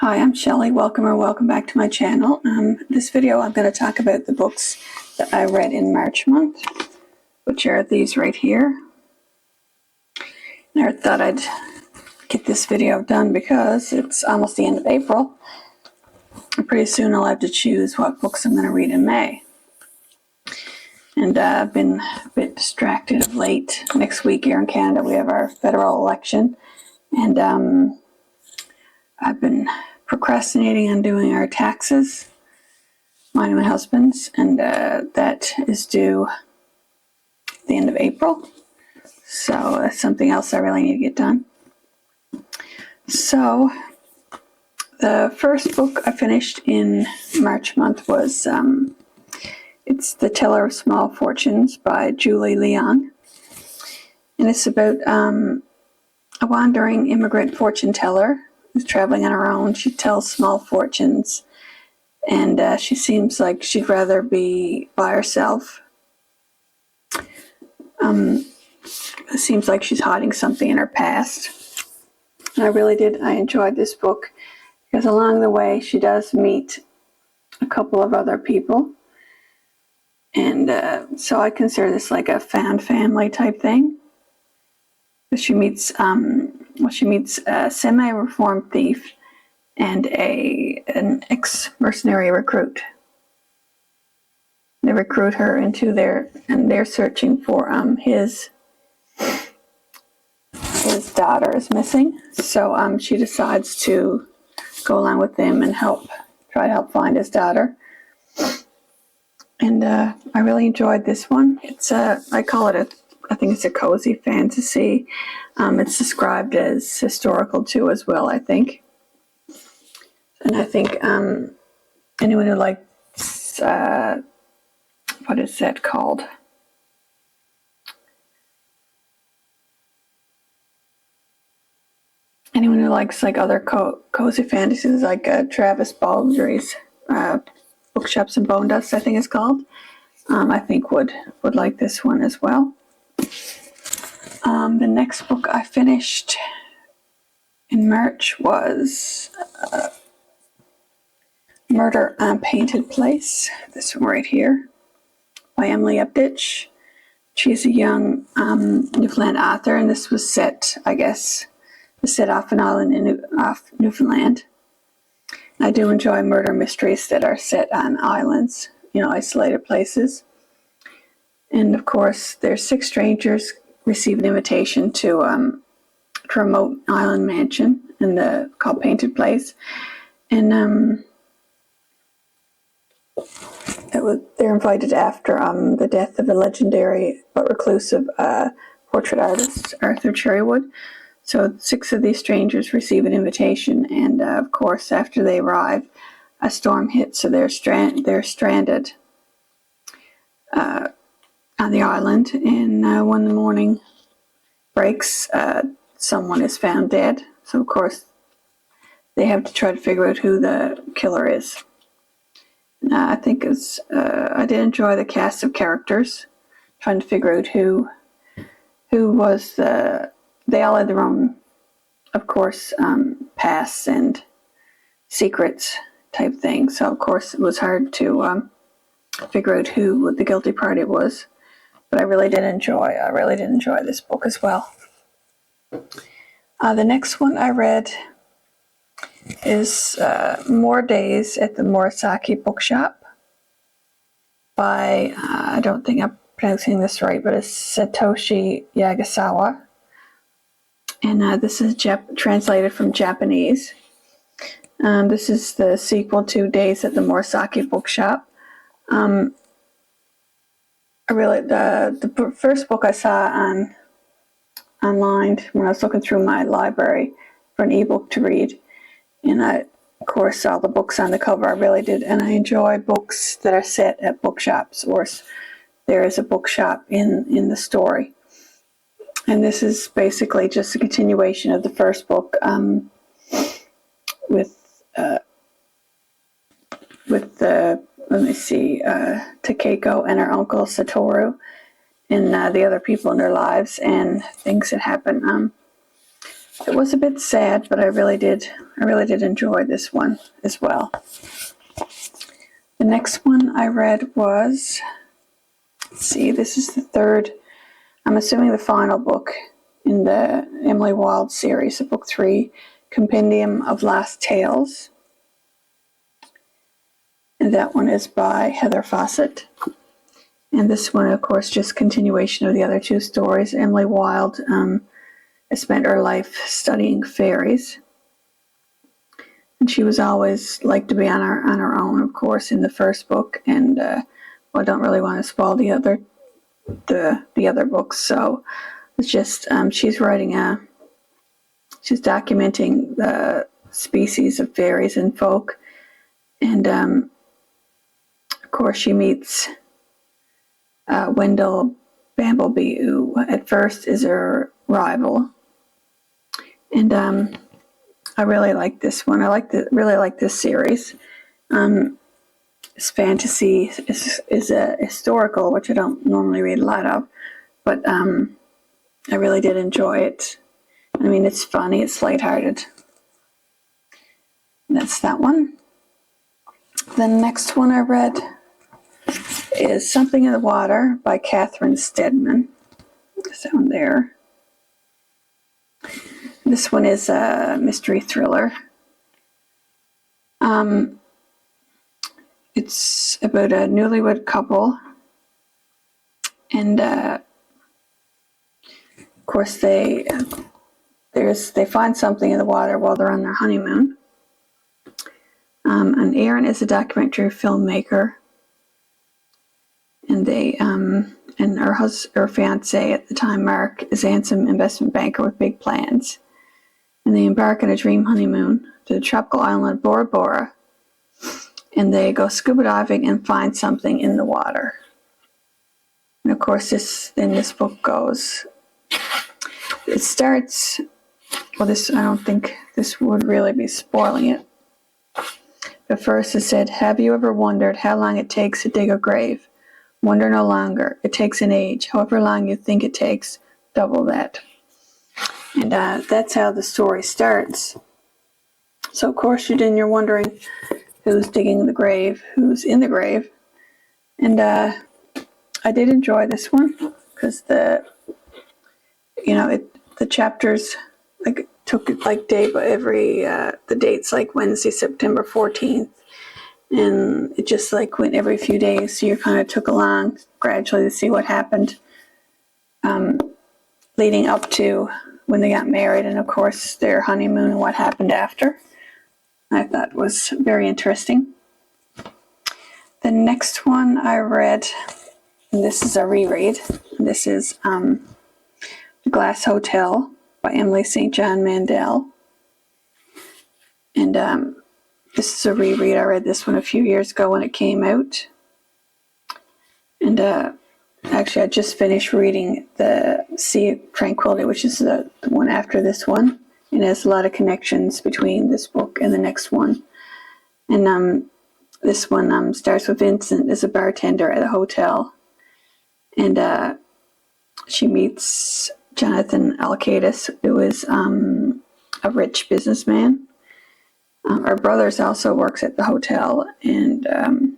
Hi, I'm Shelley. Welcome back to my channel. This video I'm going to talk about the books that I read in March month, which are these right here. And I thought I'd get this video done because it's almost the end of April. And pretty soon I'll have to choose what books I'm going to read in May. And I've been a bit distracted of late. Next week here in Canada we have our federal election. And I've been procrastinating on doing our taxes, mine and my husband's, and that is due the end of April. So that's something else I really need to get done. So the first book I finished in March month was it's The Teller of Small Fortunes by Julie Leong. And it's about a wandering immigrant fortune teller who's traveling on her own. She tells small fortunes, and she seems like she'd rather be by herself. It seems like she's hiding something in her past. And I enjoyed this book because along the way she does meet a couple of other people. And so I consider this like a found family type thing. She meets a semi-reformed thief and an ex-mercenary recruit. They recruit her into and they're searching for his daughter is missing. So she decides to go along with them and try to help find his daughter. And I really enjoyed this one. I think it's a cozy fantasy. It's described as historical too as well, I think. And I think anyone who likes, what is that called? Anyone who likes like other cozy fantasies like Travis Baldry's Bookshops and Bone Dust, I think it's called. I think would like this one as well. The next book I finished in March was Murder on Painted Place. This one right here by Emily Hepditch. She's a young Newfoundland author, and this was set off an island off Newfoundland. I do enjoy murder mysteries that are set on islands, isolated places. And of course, there's 6 strangers receive an invitation to a remote island mansion called Painted Place, and they're invited after the death of the legendary but reclusive portrait artist Arthur Cherrywood. So 6 of these strangers receive an invitation, and of course, after they arrive, a storm hits, so they're stranded on the island, and when the morning breaks, someone is found dead. So of course they have to try to figure out who the killer is. I think I did enjoy the cast of characters, trying to figure out who was they all had their own, of course, pasts and secrets type thing. So of course it was hard to figure out who the guilty party was. But I really did enjoy this book as well. The next one I read is More Days at the Morisaki Bookshop by, I don't think I'm pronouncing this right, but it's Satoshi Yagisawa. And this is translated from Japanese. This is the sequel to Days at the Morisaki Bookshop. The first book I saw online when I was looking through my library for an ebook to read, and I of course saw the books on the cover. I really did, and I enjoy books that are set at bookshops, or there is a bookshop in the story. And this is basically just a continuation of the first book, with the Takeko and her uncle Satoru, and the other people in their lives and things that happen. It was a bit sad, but I really did enjoy this one as well. The next one I read was, let's see, this is the third, I'm assuming the final book in the Emily Wilde series, book 3, Compendium of Last Tales. And that one is by Heather Fawcett. And this one, of course, just continuation of the other two stories. Emily Wilde spent her life studying fairies. And she was always liked to be on her own, of course, in the first book. And I don't really want to spoil the other books. So it's just she's documenting the species of fairies and folk. And of course, she meets Wendell Bamblebee, who at first is her rival. And I really like this one. Really like this series. It's fantasy is a historical, which I don't normally read a lot of, but I really did enjoy it. I mean, it's funny, it's lighthearted. That's that one. The next one I read is Something in the Water by Catherine Steadman. There's that one there. This one is a mystery thriller. It's about a newlywed couple, and of course they find something in the water while they're on their honeymoon. And Aaron is a documentary filmmaker, and her fiance at the time, Mark, is a handsome investment banker with big plans. And they embark on a dream honeymoon to the tropical island of Bora Bora. And they go scuba diving and find something in the water. And of course, this book goes. It starts. Well, I don't think this would really be spoiling it. But first, it said, "Have you ever wondered how long it takes to dig a grave? Wonder no longer. It takes an age. However long you think it takes, double that." And that's how the story starts. So, of course, you're wondering who's digging the grave, who's in the grave. And I did enjoy this one because the chapters took day by every the dates Wednesday, September 14th, and it just went every few days. So you kind of took along gradually to see what happened leading up to when they got married, and of course their honeymoon and what happened after. I thought was very interesting. The next one I read, and this is a reread. This is The Glass Hotel by Emily St. John Mandel. And this is a reread. I read this one a few years ago when it came out. And actually, I just finished reading The Sea of Tranquility, which is the one after this one. It has a lot of connections between this book and the next one. And this one starts with Vincent as a bartender at a hotel. And she meets Jonathan Alcaides, who is a rich businessman. Her brother also works at the hotel. And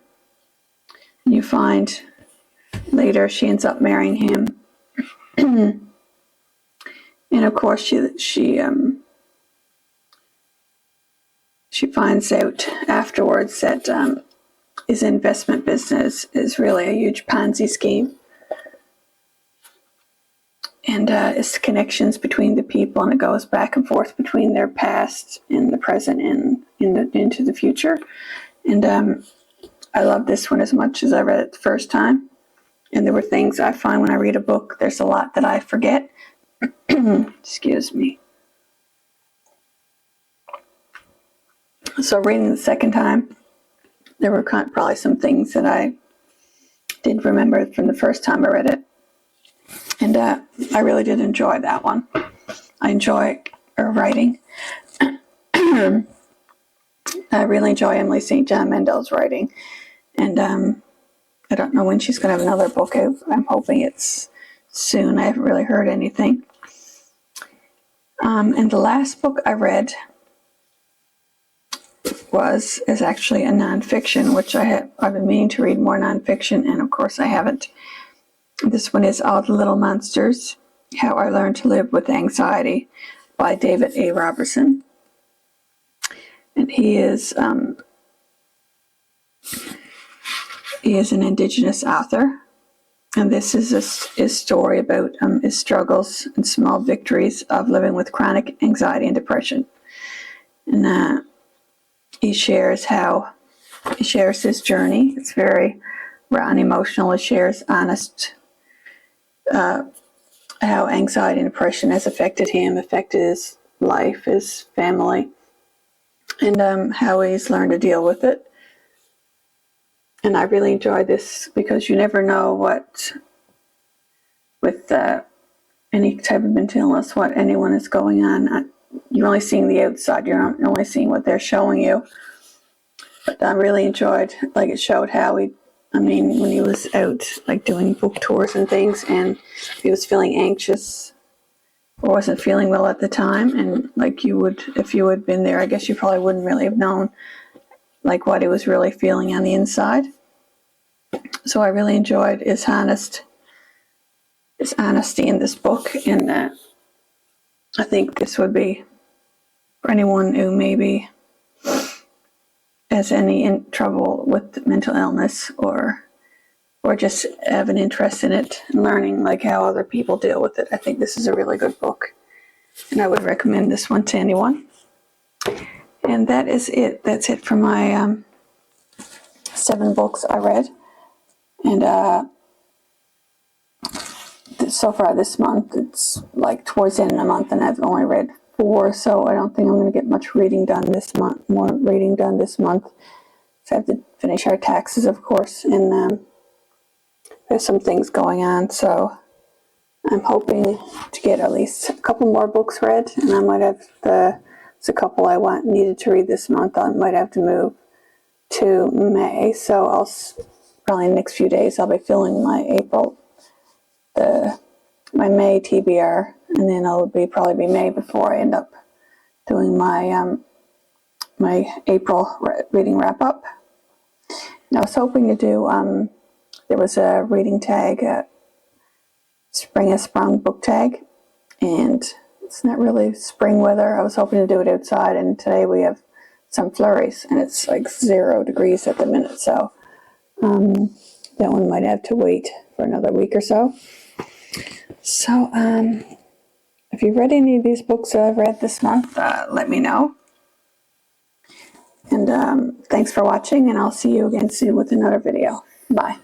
you find later she ends up marrying him. And of course, she finds out afterwards that his investment business is really a huge Ponzi scheme. And it's connections between the people, and it goes back and forth between their past and the present and into the future. And I love this one as much as I read it the first time. And there were things I find when I read a book, there's a lot that I forget. Excuse me. So reading the second time, there were probably some things that I did remember from the first time I read it. And I really did enjoy that one. I enjoy her writing. I really enjoy Emily St. John Mandel's writing. And I don't know when she's going to have another book out. I'm hoping it's soon. I haven't really heard anything. And the last book I read is actually a nonfiction, which I've been meaning to read more nonfiction, and of course I haven't. This one is All the Little Monsters, How I Learned to Live with Anxiety by David A. Robertson. And he is an Indigenous author. And this is his story about his struggles and small victories of living with chronic anxiety and depression. And he shares his journey. It's very raw and emotional. He shares honest how anxiety and depression has affected him, affected his life, his family, and how he's learned to deal with it. And I really enjoy this because you never know what, with any type of mental illness, what anyone is going on. You're only seeing the outside. You're only seeing what they're showing you. But I really enjoyed, like, it showed how when he was out, like, doing book tours and things, and he was feeling anxious or wasn't feeling well at the time, and like if you had been there, I guess you probably wouldn't really have known, like, what he was really feeling on the inside. So I really enjoyed his honesty in this book, and I think this would be for anyone who maybe has any trouble with mental illness or just have an interest in it and learning, like, how other people deal with it. I think this is a really good book, and I would recommend this one to anyone. And that is it. That's it for my 7 books I read. And so far this month, it's like towards the end of the month, and I've only read 4, so I don't think I'm going to get much reading done this month. More reading done this month. So I have to finish our taxes, of course, and there's some things going on. So I'm hoping to get at least a couple more books read, and I might have there's a couple I needed to read this month. I might have to move to May, so probably in the next few days I'll be filling my my May TBR, and then it'll probably be May before I end up doing my my April reading wrap up. And I was hoping to do there was a reading tag, Spring Has Sprung book tag, and it's not really spring weather. I was hoping to do it outside, and today we have some flurries, and it's like 0 degrees at the minute, so that one might have to wait for another week or so. So if you've read any of these books that I've read this month, let me know. And thanks for watching, and I'll see you again soon with another video. Bye.